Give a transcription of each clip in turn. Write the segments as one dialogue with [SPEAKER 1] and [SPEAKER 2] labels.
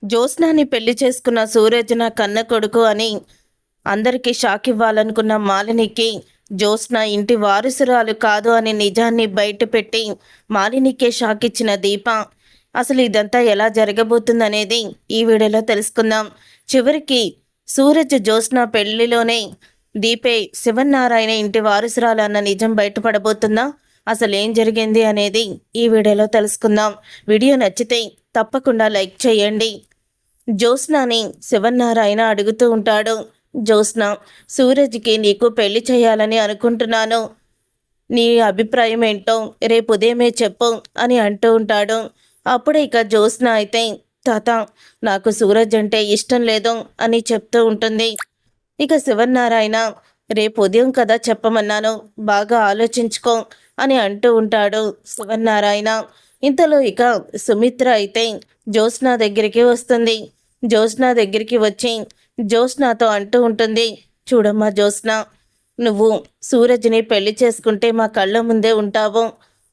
[SPEAKER 1] జ్యోత్స్నాని పెళ్లి చేసుకున్న సూరజ్ నా కన్న కొడుకు అని అందరికీ షాక్ ఇవ్వాలనుకున్న మాలినికి జ్యోత్స్న ఇంటి వారసురాలు కాదు అనే నిజాన్ని బయటపెట్టి మాలినికే షాక్ ఇచ్చిన దీప. అసలు ఇదంతా ఎలా జరగబోతుందనేది ఈ వీడియోలో తెలుసుకుందాం. చివరికి సూరజ్ జ్యోత్స్న పెళ్లిలోనే దీపే శివన్నారాయణ ఇంటి వారసురాలు అన్న నిజం బయటపడబోతుందా? అసలు ఏం జరిగింది అనేది ఈ వీడియోలో తెలుసుకుందాం. వీడియో నచ్చితే తప్పకుండా లైక్ చేయండి. జ్యోత్స్నాని శివన్నారాయణ అడుగుతూ ఉంటాడు. జ్యోత్స్న, సూరజ్కి నీకు పెళ్లి చేయాలని అనుకుంటున్నాను, నీ అభిప్రాయం ఏంటో రేపు ఉదయమే చెప్పు అని అంటూ ఉంటాడు. అప్పుడే ఇక జ్యోత్స్న అయితే, తాత నాకు సూరజ్ అంటే ఇష్టం లేదు అని చెప్తూ ఉంటుంది. ఇక శివన్నారాయణ, రేపు ఉదయం కదా చెప్పమన్నాను, బాగా ఆలోచించుకో అని అంటూ ఉంటాడు శివన్నారాయణ. ఇంతలో ఇక సుమిత్ర అయితే జ్యోత్స్న దగ్గరికి వస్తుంది. జ్యోత్స్న దగ్గరికి వచ్చి జ్యోత్స్నతో అంటూ ఉంటుంది, చూడమ్మా జ్యోత్స్న, నువ్వు సూరజ్ని పెళ్లి చేసుకుంటే మా కళ్ళ ముందే ఉంటావు,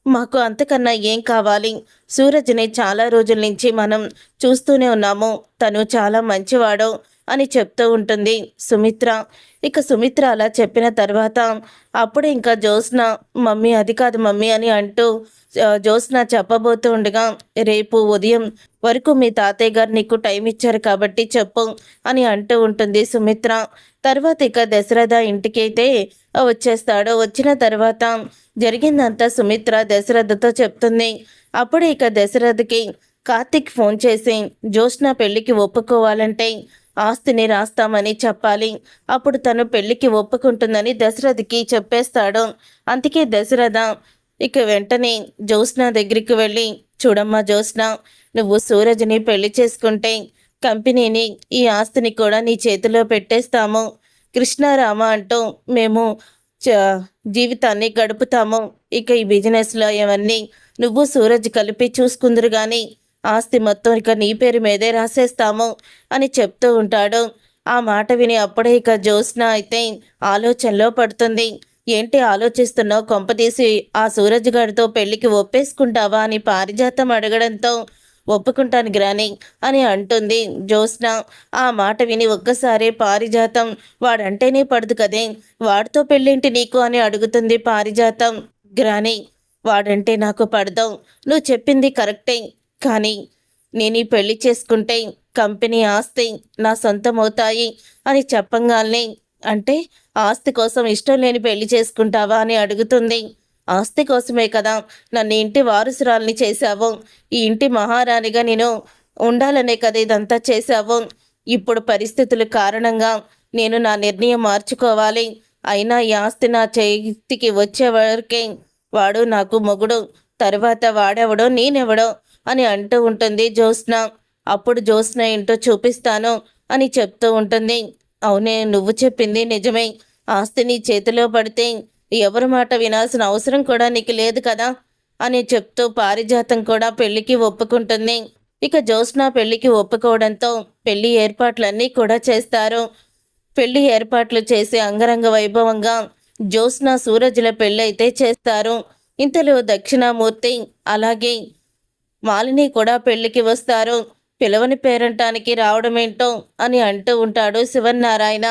[SPEAKER 1] మాకు అంతకన్నా ఏం కావాలి? సూరజ్ని చాలా రోజుల నుంచి మనం చూస్తూనే ఉన్నాము, తను చాలా మంచివాడు అని చెప్తూ ఉంటుంది సుమిత్ర. ఇక సుమిత్ర అలా చెప్పిన తర్వాత అప్పుడు ఇంకా జ్యోత్స్న, మమ్మీ అది కాదు మమ్మీ అని అంటూ జ్యోత్స్న చెప్పబోతూ ఉండగా, రేపు ఉదయం వరకు మీ తాతయ్య గారు నీకు టైం ఇచ్చారు కాబట్టి చెప్పు అని అంటూ ఉంటుంది సుమిత్ర. తర్వాత ఇక దశరథ ఇంటికైతే వచ్చేస్తాడు. వచ్చిన తర్వాత జరిగిందంతా సుమిత్ర దశరథతో చెప్తుంది. అప్పుడు ఇక దశరథకి కార్తిక్ ఫోన్ చేసి జ్యోత్స్న పెళ్లికి ఒప్పుకోవాలంటే ఆస్తిని రాస్తామని చెప్పాలి, అప్పుడు తను పెళ్లికి ఒప్పుకుంటుందని దశరథకి చెప్పేస్తాడు. అందుకే దశరథ ఇక వెంటనే జ్యోత్స్న దగ్గరికి వెళ్ళి, చూడమ్మా జ్యోత్స్న, నువ్వు సూరజ్ని పెళ్లి చేసుకుంటే కంపెనీని, ఈ ఆస్తిని కూడా నీ చేతిలో పెట్టేస్తాము, కృష్ణారామ అంటూ మేము జీవితాన్ని గడుపుతాము, ఇక ఈ బిజినెస్లో ఇవన్నీ నువ్వు సూరజ్ కలిపి చూసుకుందరు కానీ ఆస్తి మొత్తం ఇక నీ పేరు మీదే రాసేస్తాము అని చెప్తూ ఉంటాడు. ఆ మాట విని అప్పుడే ఇక జ్యోత్స్న అయితే ఆలోచనలో పడుతుంది. ఏంటి ఆలోచిస్తున్నావు, కొంపతీసి ఆ సూరజ్ గారితో పెళ్లికి ఒప్పేసుకుంటావా అని పారిజాతం అడగడంతో, ఒప్పుకుంటాను గ్రాని అని అంటుంది జ్యోత్స్న. ఆ మాట విని ఒక్కసారి పారిజాతం, వాడంటేనే పడదు కదే, వాడితో పెళ్ళేంటి నీకు అని అడుగుతుంది పారిజాతం. గ్రాని, వాడంటే నాకు పడదాం, నువ్వు చెప్పింది కరెక్టే, కానీ నేను ఈ పెళ్లి చేసుకుంటే కంపెనీ ఆస్తి నా సొంతమవుతాయి అని చెప్పంగానే, అంటే ఆస్తి కోసం ఇష్టం లేని పెళ్లి చేసుకుంటావా అని అడుగుతుంది. ఆస్తి కోసమే కదా నన్ను ఇంటి వారసురాల్ని చేశావు, ఈ ఇంటి మహారాణిగా నేను ఉండాలనే కదా ఇదంతా చేశావు, ఇప్పుడు పరిస్థితుల కారణంగా నేను నా నిర్ణయం మార్చుకోవాలి, అయినా ఈ ఆస్తి నా చేతికి వచ్చేవరకే వాడు నాకు మొగుడు, తర్వాత వాడెవడో నేనెవడో అని అంటూ ఉంటుంది జ్యోత్స్న. అప్పుడు జ్యోత్స్న ఏంటో చూపిస్తాను అని చెప్తూ ఉంటుంది. అవునే, నువ్వు చెప్పింది నిజమే, ఆస్తి నీ చేతిలో పడితే ఎవరి మాట వినాల్సిన అవసరం కూడా నీకు లేదు కదా అని చెప్తూ పారిజాతం కూడా పెళ్లికి ఒప్పుకుంటుంది. ఇక జ్యోత్స్న పెళ్లికి ఒప్పుకోవడంతో పెళ్లి ఏర్పాట్లన్నీ కూడా చేస్తారు. పెళ్లి ఏర్పాట్లు చేసి అంగరంగ వైభవంగా జ్యోత్స్న సూరజ్ల పెళ్లి అయితే చేస్తారు. ఇంతలో దక్షిణామూర్తి అలాగే మాలిని కూడా పెళ్లికి వస్తారు. పిలవని పేరంటానికి రావడమేంటో అని అంటూ ఉంటాడు శివన్నారాయణ.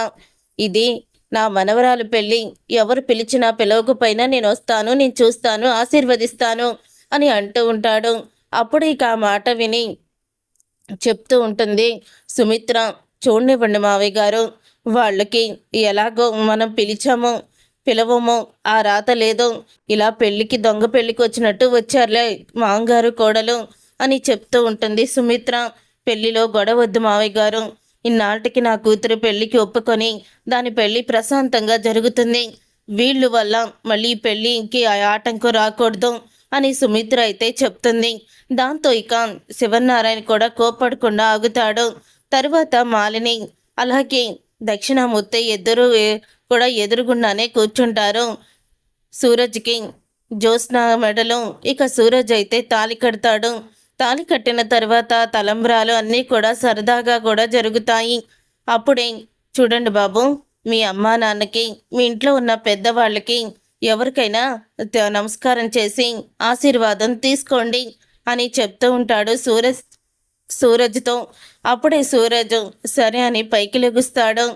[SPEAKER 1] ఇది నా మనవరాలు పెళ్ళి, ఎవరు పిలిచినా పిలవకపోయినా నేను వస్తాను, నేను చూస్తాను, ఆశీర్వదిస్తాను అని అంటూ ఉంటాడు. అప్పుడు ఇక ఆ మాట విని చెప్తూ ఉంటుంది సుమిత్ర, చూడనివ్వండి మావయ్య గారు, వాళ్ళకి ఎలాగో మనం పిలవము, ఆ రాత లేదు, ఇలా పెళ్ళికి దొంగ పెళ్ళికి వచ్చినట్టు వచ్చారులే మాంగారు కోడలు అని చెప్తూ ఉంటుంది సుమిత్ర. పెళ్లిలో గొడవ వద్దు మావయ్య గారు, ఇన్నాటికి నా కూతురు పెళ్లికి ఒప్పుకొని దాని పెళ్లి ప్రశాంతంగా జరుగుతుంది, వీళ్ళు వల్ల మళ్ళీ పెళ్ళికి ఆ ఆటంకం రాకూడదు అని సుమిత్ర అయితే చెప్తుంది. దాంతో ఇక శివన్నారాయణ కూడా కోప్పడకుండా ఆగుతాడు. తర్వాత మాలిని అలాగే దక్షిణామూర్తి ఇద్దరు కూడా ఎదురుగుండానే కూర్చుంటారు. సూరజ్కి జ్యోత్స్న మెడలో ఇక సూరజ్ అయితే తాళి కడతాడు. తాళి కట్టిన తర్వాత తలంబ్రాలు అన్నీ కూడా సరదాగా కూడా జరుగుతాయి. అప్పుడే, చూడండి బాబు, మీ అమ్మా నాన్నకి, మీ ఇంట్లో ఉన్న పెద్దవాళ్ళకి ఎవరికైనా నమస్కారం చేసి ఆశీర్వాదం తీసుకోండి అని చెప్తూ ఉంటాడు సూరజ్. సూరజ్తో. అప్పుడే సూరజ్ సరే అని పైకి లెగుస్తాడు.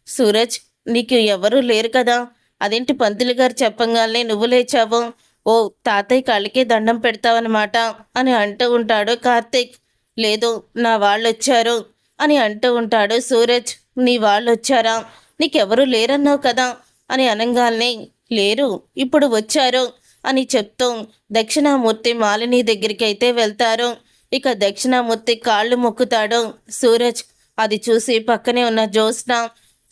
[SPEAKER 1] సూరజ్, నీకు ఎవరూ లేరు కదా, అదేంటి పంతులు గారు చెప్పంగానే నువ్వు లేచావు? ఓ, తాతయ్య కాళ్ళకి దండం పెడతావన్నమాట అని అంటూ ఉంటాడు కార్తీక్. లేదు, నా వాళ్ళొచ్చారు అని అంటూ ఉంటాడు సూరజ్. నీ వాళ్ళొచ్చారా? నీకెవరూ లేరన్నావు కదా అని అనంగానే లేరు, ఇప్పుడు వచ్చారు అని చెప్తూ దక్షిణామూర్తి మాలిని దగ్గరికి అయితే వెళ్తారు. ఇక దక్షిణామూర్తి కాళ్ళు మొక్కుతాడు సూరజ్. అది చూసి పక్కనే ఉన్న జ్యోత్స్న,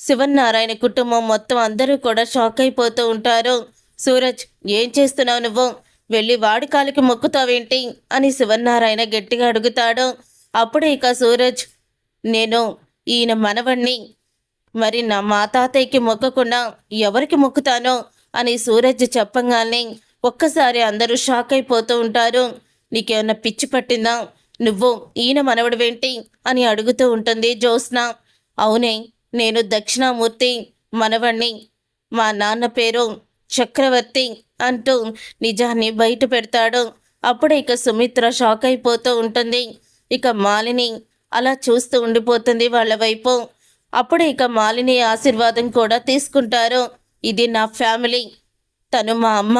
[SPEAKER 1] శివన్నారాయణ కుటుంబం మొత్తం అందరూ కూడా షాక్ అయిపోతూ ఉంటారు. సూరజ్, ఏం చేస్తున్నావు నువ్వు? వెళ్ళి వాడి కాలికి మొక్కుతావేంటి అని శివన్నారాయణ గట్టిగా అడుగుతాడు. అప్పుడే ఇక సూరజ్, నేను ఈయన మనవణ్ణి, మరి మా తాతయ్యకి మొక్కకుండా ఎవరికి మొక్కుతానో అని సూరజ్ చెప్పంగానే ఒక్కసారి అందరూ షాక్ అయిపోతూ ఉంటారు. నీకేమన్నా పిచ్చి పట్టిందా? నువ్వు ఈయన మనవడివేంటి అని అడుగుతూ ఉంటుంది జ్యోత్స్న. అవునే, నేను దక్షిణామూర్తి మనవణ్ణి, మా నాన్న పేరు చక్రవర్తి అంటూ నిజాన్ని బయట పెడతాడు. అప్పుడే ఇక సుమిత్ర షాక్ అయిపోతూ ఉంటుంది. ఇక మాలిని అలా చూస్తూ ఉండిపోతుంది వాళ్ళ వైపు. అప్పుడే ఇక మాలిని ఆశీర్వాదం కూడా తీసుకుంటారు. ఇది నా ఫ్యామిలీ, తను మా అమ్మ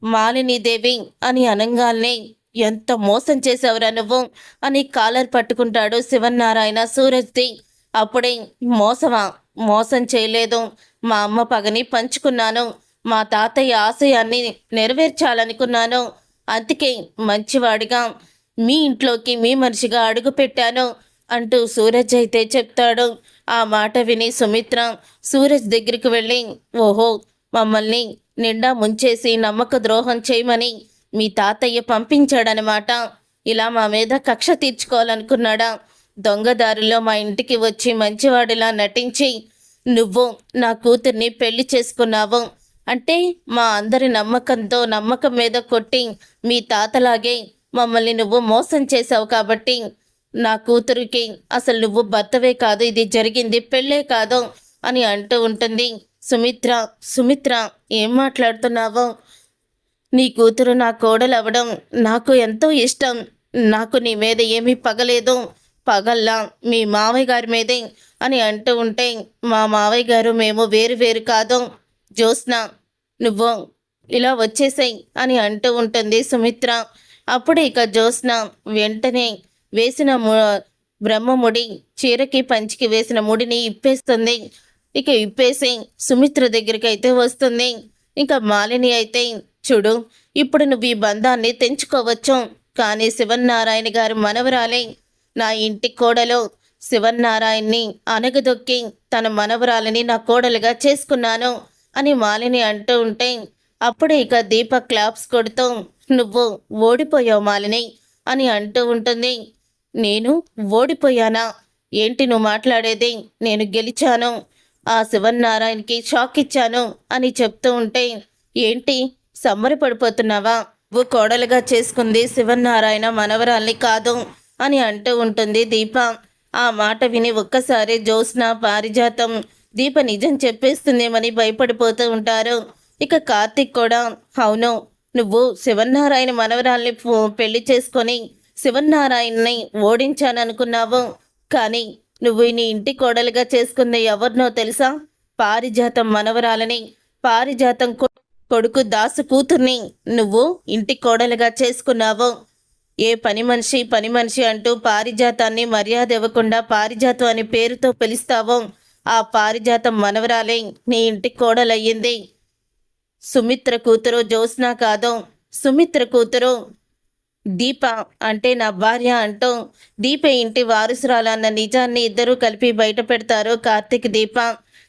[SPEAKER 1] మాలినీదేవి అని అనంగాల్నే ఎంత మోసం చేసావురా నువ్వు అని కాలర్ పట్టుకుంటాడు శివన్నారాయణ సూరజ్ది. అప్పుడే మోసమా? మోసం చేయలేదు, మా అమ్మ పగని పంచుకున్నాను, మా తాతయ్య ఆశయాన్ని నెరవేర్చాలనుకున్నాను, అందుకే మంచివాడిగా మీ ఇంట్లోకి మీ మనిషిగా అడుగు పెట్టాను అంటూ సూరజ్ అయితే చెప్తాడు. ఆ మాట విని సుమిత్ర సూరజ్ దగ్గరికి వెళ్ళి, ఓహో, మమ్మల్ని నిండా ముంచేసి నమ్మక ద్రోహం చేయమని మీ తాతయ్య పంపించాడనమాట. ఇలా మా మీద కక్ష తీర్చుకోవాలనుకున్నాడా? దొంగదారుల్లో మా ఇంటికి వచ్చి మంచివాడిలా నటించి నువ్వు నా కూతుర్ని పెళ్లి చేసుకున్నావు అంటే మా అందరి నమ్మకం మీద కొట్టి మీ తాతలాగే మమ్మల్ని నువ్వు మోసం చేశావు కాబట్టి నా కూతురికి అసలు నువ్వు భర్తవే కాదు, ఇది జరిగింది పెళ్ళే కాదు అని అంటూ ఉంటుంది సుమిత్ర. సుమిత్ర, ఏం మాట్లాడుతున్నావు? నీ కూతురు నా కోడలు అవ్వడం నాకు ఎంతో ఇష్టం. నాకు నీ మీద ఏమీ పగలేదు, పగల్లా మీ మావయ్య గారి మీదే అని అంటూ ఉంటే మా మావయ్య గారు మేము వేరు వేరు కాదు. జ్యోత్స్న, నువ్వు ఇలా వచ్చేసాయి అని అంటూ ఉంటుంది సుమిత్ర. అప్పుడు ఇక జ్యోత్స్న వెంటనే వేసిన బ్రహ్మముడి చీరకి పంచికి వేసిన ముడిని ఇప్పేస్తుంది. ఇక ఇప్పేసి సుమిత్ర దగ్గరికి అయితే వస్తుంది. ఇంకా మాలిని అయితే, చూడు, ఇప్పుడు నువ్వు ఈ బంధాన్ని తెంచుకోవచ్చు, కానీ శివన్నారాయణ గారు మనవరాలే, నా ఇంటి కోడలు శివన్నారాయణ్ణి అనగదొక్కి తన మనవరాలని నా కోడలుగా చేసుకున్నాను అని మాలిని అంటూ ఉంటే అప్పుడు ఇక దీప క్లాప్స్ కొడుతూ, నువ్వు ఓడిపోయావు మాలిని అని అంటూ ఉంటుంది. నేను ఓడిపోయానా? ఏంటి నువ్వు మాట్లాడేది? నేను గెలిచాను, ఆ శివన్నారాయణకి షాక్ ఇచ్చాను అని చెప్తూ ఉంటే ఏంటి సమ్మరిపడిపోతున్నావా? నువ్వు కోడలుగా చేసుకుంది శివన్నారాయణ మనవరాల్ని కాదు అని అంటూ ఉంటుంది దీప. ఆ మాట విని ఒక్కసారి జ్యోత్స్న, పారిజాతం దీప నిజం చెప్పేస్తుందేమని భయపడిపోతూ ఉంటారు. ఇక కార్తీక్ కూడా, అవును, నువ్వు శివన్నారాయణ మనవరాల్ని పెళ్లి చేసుకొని శివన్నారాయణని ఓడించాననుకున్నావు, కానీ నువ్వు నీ ఇంటి కోడలుగా చేసుకుంది ఎవరినో తెలుసా? పారిజాతం మనవరాలని, పారిజాతం కొడుకు దాసు కూతుర్ని నువ్వు ఇంటి కోడలుగా చేసుకున్నావు. ఏ పని మనిషి అంటూ పారిజాతాన్ని మర్యాద ఇవ్వకుండా పారిజాతం అనే పేరుతో పిలుస్తావో ఆ పారిజాతం మనవరాలే నీ ఇంటి కోడలయ్యింది. సుమిత్ర కూతురు జ్యోత్స్న కాదు, సుమిత్ర కూతురు దీప అంటే నా భార్య అంటూ దీప ఇంటి వారసురాలన్న నిజాన్ని ఇద్దరూ కలిపి బయట పెడతారు కార్తీక్, దీప.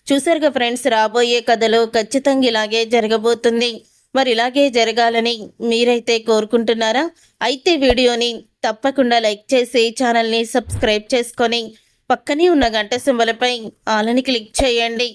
[SPEAKER 1] చూసారుగా ఫ్రెండ్స్, రాబోయే కథలో ఖచ్చితంగా ఇలాగే జరగబోతుంది. మరి ఇలాగే జరగాలని మీరైతే కోరుకుంటున్నారా? అయితే వీడియోని తప్పకుండా లైక్ చేసి ఛానల్ని సబ్స్క్రైబ్ చేసుకొని పక్కనే ఉన్న గంట సింబలపై ఆలని క్లిక్ చేయండి.